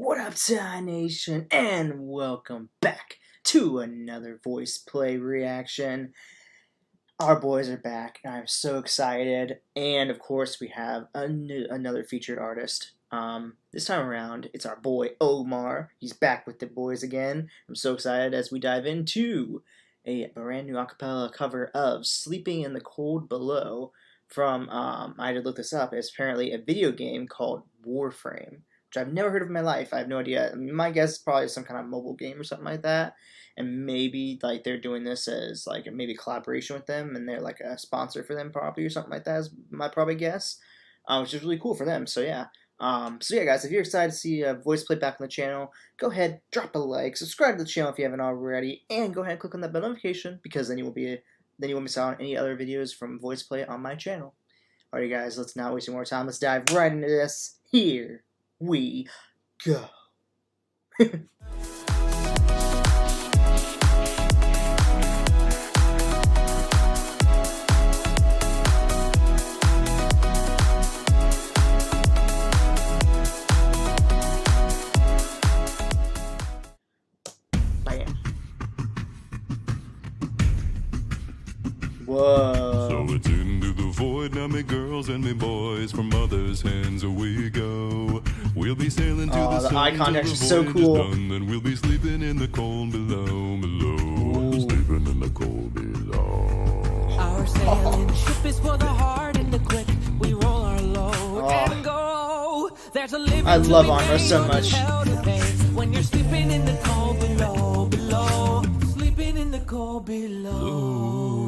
What up, Thai Nation, and welcome back to another VoicePlay reaction. Our boys are back, and I'm so excited. And of course, we have another featured artist. This time around, it's our boy Omar. He's back with the boys again. I'm so excited as we dive into a brand new acapella cover of "Sleeping in the Cold Below" from I had to look this up. It's apparently a video game called WARFRAME, which I've never heard of in my life. I have no idea. My guess is probably some kind of mobile game or something like that. And maybe like they're doing this as like maybe a collaboration with them, and they're like a sponsor for them probably or something like that is my probably guess, which is really cool for them. So yeah. So yeah, guys, if you're excited to see VoicePlay back on the channel, go ahead, drop a like, subscribe to the channel if you haven't already, and go ahead and click on that bell notification because then you won't miss out on any other videos from VoicePlay on my channel. Alright, guys, let's not waste any more time. Let's dive right into this. Here we go. Bam. Whoa. So it's into the void now, me girls and me boys, from mother's hands we go. We'll be sailing to the sun. The eye contact till is the so voyage cool. done, then we'll be sleeping in the cold below, below. Sleeping in the cold below. Our sailing ship is for the hard and the quick. We roll our load and go. There's a living I love Omar so much. When you're sleeping in the cold below, below. Sleeping in the cold below.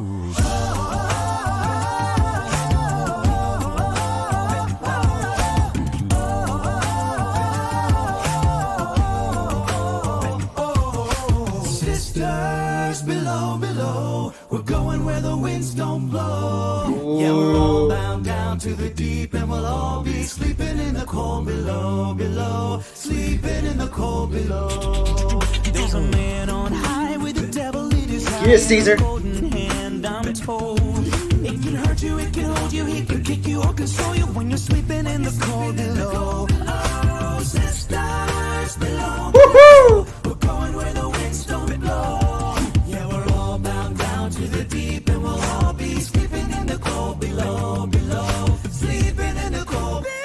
Sisters below, below. We're going where the winds don't blow. Ooh. Yeah, we're all bound down to the deep, and we'll all be sleeping in the cold below, below. Sleeping in the cold below. There's a man on high with the devil in his eye. Yes, Caesar. Golden hand, I'm told. It can hurt you, it can hold you, he can kick you or console you when you're sleeping in the cold below. Oh, sisters below. Woohoo! We're going where the winds don't blow. Yeah, we're all bound down to the deep, and we'll all be sleeping in the cold below, below. Sleeping in the cold below.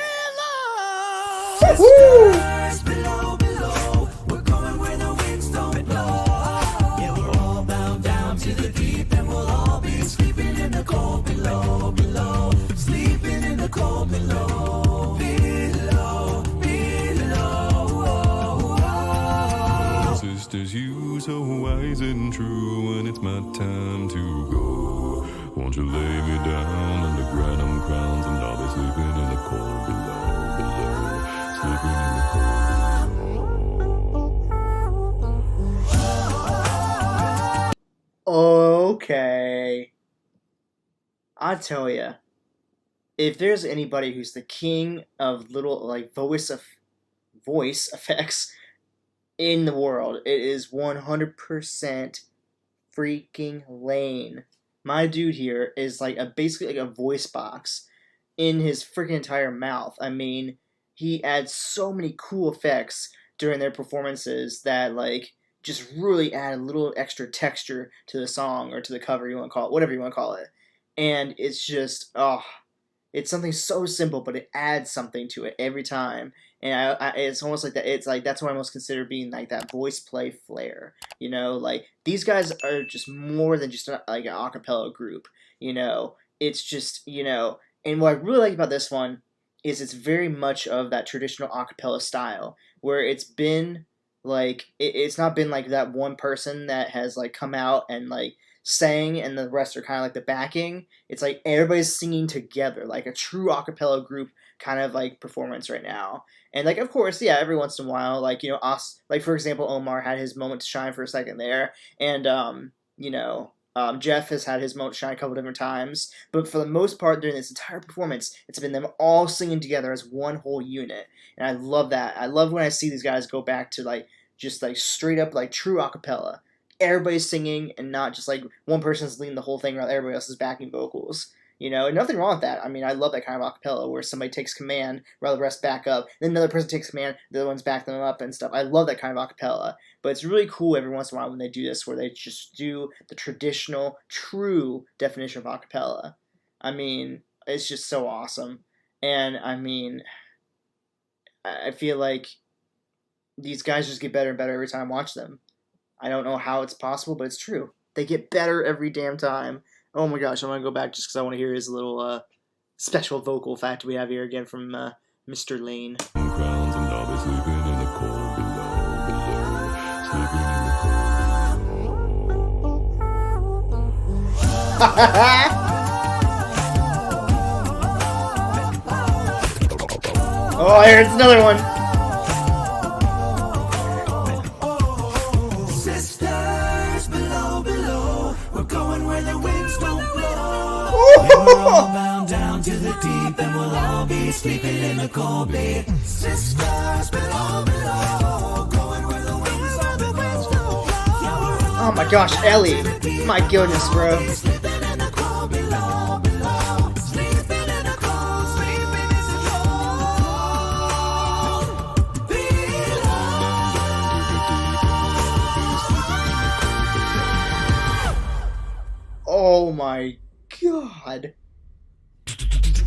Woohoo! Sisters below, below. We're going where the winds don't blow. Yeah, we're all bound down to the deep, and we'll all be sleeping in the cold below, below. Sleeping in the cold below, below, below. Sisters, you so wise and true, when it's my time to go, won't you lay me down on the granum crowns, and I'll be sleeping in the cold below, below. Sleeping in the cold below. Okay. I tell ya, if there's anybody who's the king of little like voice effects in the world, it is 100% freaking Layne. My dude here is like basically like a voice box in his freaking entire mouth. I mean, he adds so many cool effects during their performances that like just really add a little extra texture to the song or to the cover, you want to call it, whatever you want to call it. And it's just, it's something so simple, but it adds something to it every time. And it's almost like that. It's like that's what I most consider being like that voice play flair. You know, like these guys are just more than just like an acapella group. You know, it's just, you know. And what I really like about this one is it's very much of that traditional acapella style, where it's been like it's not been like that one person that has like come out and like sang and the rest are kind of like the backing. It's like everybody's singing together, like a true acapella group kind of like performance right now. And like, of course, yeah, every once in a while, like, you know, us, like for example, Omar had his moment to shine for a second there, and you know, Jeff has had his moment to shine a couple different times, but for the most part during this entire performance, it's been them all singing together as one whole unit, and I love that. I love when I see these guys go back to like just like straight up like true acapella. Everybody's singing and not just like one person's leading the whole thing while everybody else is backing vocals. You know, and nothing wrong with that. I mean, I love that kind of acapella where somebody takes command while the rest back up, then another person takes command, the other ones back them up and stuff. I love that kind of acapella. But it's really cool every once in a while when they do this, where they just do the traditional, true definition of acapella. I mean, it's just so awesome. And I mean, I feel like these guys just get better and better every time I watch them. I don't know how it's possible, but it's true. They get better every damn time. Oh my gosh, I'm going to go back just because I want to hear his little special vocal fact we have here again from Mr. Layne. Crowns and I'll be sleeping in the cold below, sleeping in the cold below. Oh, here's another one. Sisters below, below, we're going where the winds don't blow. And we're all bound down to the deep, and we'll all be sleeping in the cold bay. Sisters below, below, going where the winds don't blow. Oh my gosh, Ellie. My goodness, bro. Sleeping in the cold below, below. Sleeping in the cold, sleeping in the cold below. Oh my god.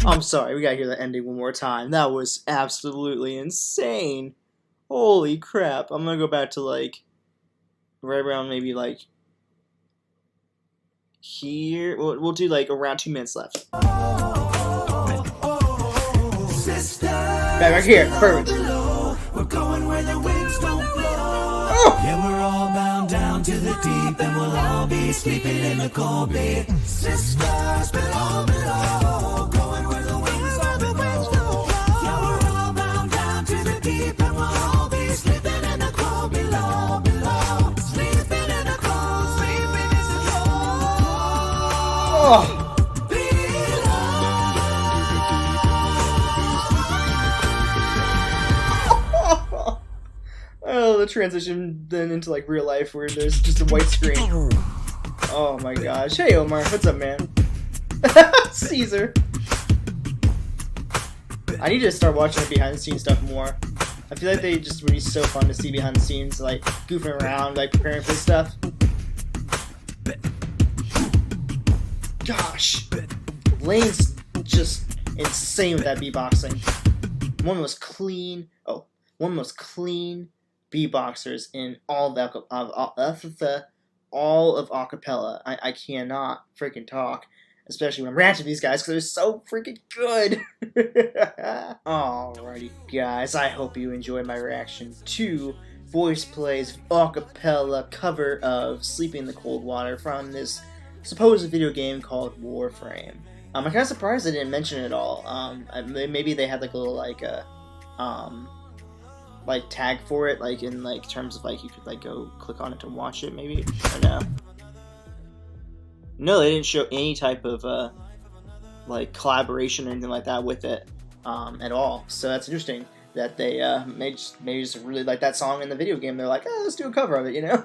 I'm sorry, we gotta hear that ending one more time. That was absolutely insane. Holy crap. I'm gonna go back to like right around maybe like here. We'll do like around 2 minutes left. Back here, perfect. We're going where the winds don't blow. Oh. Yeah, we're all bound down to the deep, and we'll all be sleeping in the cold bay. Sisters below, below, going where the winds don't blow. Yeah, we're all bound down to the deep, and we'll all be sleeping in the cold below, below. Sleeping in the cold, sleeping in the cold. Oh. Oh, the transition then into like real life where there's just a white screen. Oh my gosh. Hey Omar, what's up, man? Caesar. I need to start watching the behind the scenes stuff more. I feel like they just would be so fun to see behind the scenes, like goofing around, like preparing for stuff. Gosh. Layne's just insane with that beatboxing. One of the most clean beatboxers in all of acapella. I cannot freaking talk, especially when I'm ranting these guys because they're so freaking good. Alrighty, guys, I hope you enjoyed my reaction to VoicePlay's acapella cover of "Sleeping in the Cold Water" from this supposed video game called Warframe. I'm kind of surprised they didn't mention it at all. Maybe they had like a little like tag for it, like in like terms of like you could like go click on it to watch it, maybe. I don't know. No, they didn't show any type of like collaboration or anything like that with it at all. So that's interesting that they maybe just really like that song in the video game. They're like, oh, let's do a cover of it, you know.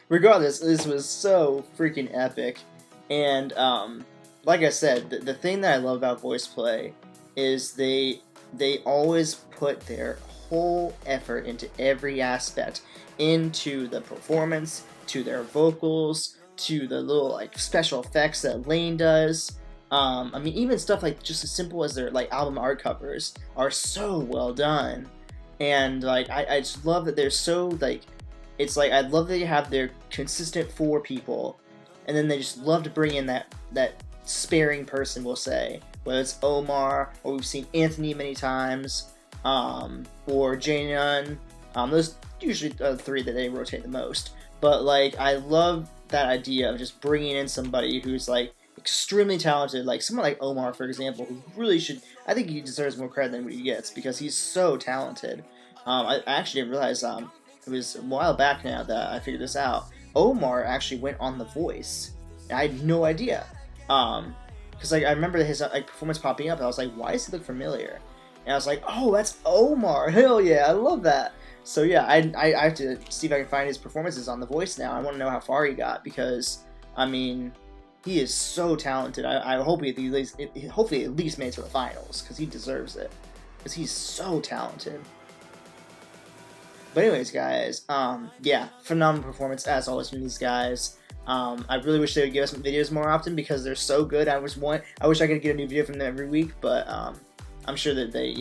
Regardless, this was so freaking epic. And like I said, the thing that I love about VoicePlay is they always put their whole effort into every aspect, into the performance, to their vocals, to the little like special effects that Layne does. I mean, even stuff like just as simple as their like album art covers are so well done. And like I just love that they're so like, it's like I love that you have their consistent 4 people, and then they just love to bring in that sparing person, we'll say, whether it's Omar or we've seen Anthony many times. Or Jaehyun. Those usually are the 3 that they rotate the most. But like, I love that idea of just bringing in somebody who's like extremely talented, like someone like Omar, for example, who really should. I think he deserves more credit than what he gets because he's so talented. I actually didn't realize it was a while back now that I figured this out. Omar actually went on The Voice. I had no idea. Because like I remember his like performance popping up, and I was like, why does he look familiar? And I was like, oh, that's Omar. Hell yeah, I love that. So yeah, I have to see if I can find his performances on The Voice now. I want to know how far he got because, I mean, He is so talented. I hope hopefully at least made it to the finals, because he deserves it. Because he's so talented. But anyways, guys, yeah, phenomenal performance as always from these guys. I really wish they would give us videos more often because they're so good. I wish I could get a new video from them every week, but I'm sure that they,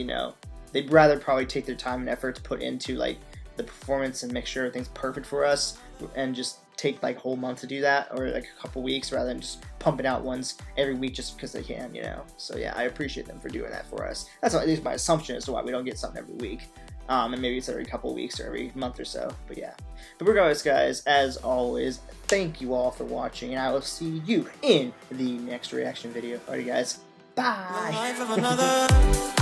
they'd rather probably take their time and effort to put into like the performance and make sure everything's perfect for us, and just take like a whole month to do that, or like a couple weeks, rather than just pumping out ones every week just because they can, So yeah, I appreciate them for doing that for us. That's at least my assumption as to why we don't get something every week. And maybe it's every couple weeks or every month or so, but yeah. But regardless, guys, as always, thank you all for watching, and I will see you in the next reaction video. Alrighty, guys, bye!